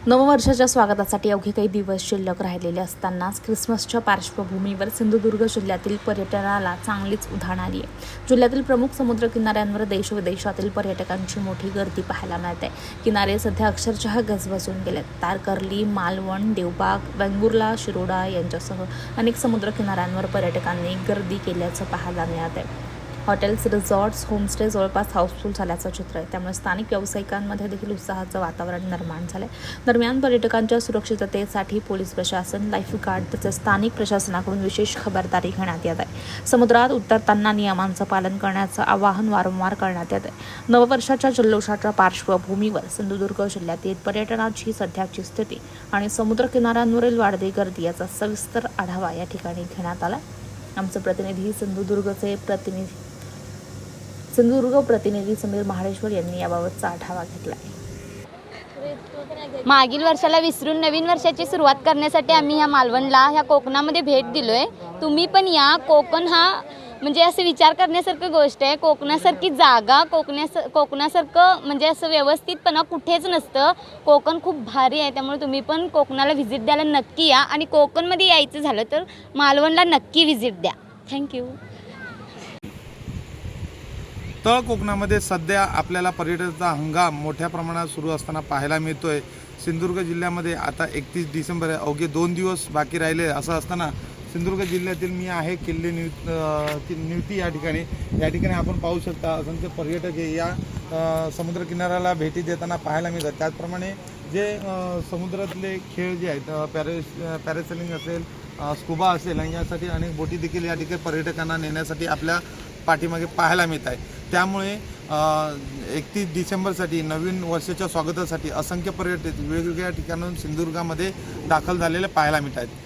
नववर्षाच्या स्वागतासाठी अवघे काही दिवस शिल्लक राहिलेले असतानाच ख्रिसमसच्या पार्श्वभूमीवर सिंधुदुर्ग जिल्ह्यातील पर्यटनाला चांगलीच उधाण आली आहे। जिल्ह्यातील प्रमुख समुद्र किनाऱ्यांवर देशविदेशातील पर्यटकांची मोठी गर्दी पाहायला मिळते। किनारे सध्या अक्षरशः गजबजून गेलेत। तारकर्ली, मालवण, देवबाग, वेंगुर्ला, शिरोडा यांच्यासह अनेक समुद्र किनाऱ्यांवर पर्यटकांनी गर्दी केल्याचं पाहायला मिळत आहे। हॉटेल्स, रिसॉर्ट्स, होमस्टे जवळपास हाऊसफुल झाल्याचं चित्र आहे। त्यामुळे स्थानिक व्यावसायिकांमध्ये देखील उत्साहाचं वातावरण निर्माण झालंय। दरम्यान पर्यटकांच्या सुरक्षिततेसाठी पोलीस प्रशासन, लाईफगार्ड तसेच स्थानिक प्रशासनाकडून विशेष खबरदारी घेण्यात येत आहे। समुद्रात उतरताना नियमांचं पालन करण्याचं आवाहन वारंवार करण्यात येत आहे। नववर्षाच्या जल्लोषाच्या पार्श्वभूमीवर सिंधुदुर्ग जिल्ह्यातील पर्यटनाची सध्याची स्थिती आणि समुद्र किनाऱ्यांवरील वाढती गर्दी याचा सविस्तर आढावा या ठिकाणी घेण्यात आला। आमचे प्रतिनिधी सिंधुदुर्ग प्रतिनिधी समीर महाडेश्वर यांनी याबाबतचा आढावा घेतला। मागील वर्षाला विसरून नवीन वर्षाची सुरुवात करण्यासाठी आम्ही ह्या मालवणला ह्या कोकणामध्ये भेट दिलोय। तुम्ही पण या। कोकण हा म्हणजे असं विचार करण्यासारखी गोष्ट आहे। कोकणासारखी जागा कोकणासारखं म्हणजे असं व्यवस्थितपणा कुठेच नसतं। कोकण खूप भारी आहे। त्यामुळे तुम्ही पण कोकणाला व्हिजिट द्यायला नक्की या आणि कोकणमध्ये यायचं झालं तर मालवणला नक्की व्हिजिट द्या। थँक्यू। तळ कोकणामध्ये सध्या आपल्याला पर्यटनाचा हंगाम मोठ्या प्रमाणात सुरू असताना पाहायला मिळतोय। सिंधुदुर्ग जिल्ह्यामध्ये आता 31 डिसेंबर आहे, अवघे 2 दिवस बाकी राहिले। असं असताना सिंधुदुर्ग जिल्ह्यातील मी आहे किल्ले निवती या ठिकाणी आपण पाहू शकता असंख्य पर्यटक हे या समुद्र किनाऱ्याला भेटी देताना पाहायला मिळतात। त्याचप्रमाणे जे समुद्रातले खेळ जे आहेत, पॅरासेलिंग असेल, स्कुबा असेल आणि यासाठी अनेक बोटी देखील या ठिकाणी पर्यटकांना नेण्यासाठी आपल्या पाठीमागे पाहायला मिळत आहे। त्यामुळे 31 डिसेंबरसाठी नवीन वर्षाच्या स्वागतासाठी असंख्य पर्यटक वेगवेगळ्या ठिकाणाहून सिंधुदुर्गामध्ये दाखल झालेले पाहायला मिळत आहेत।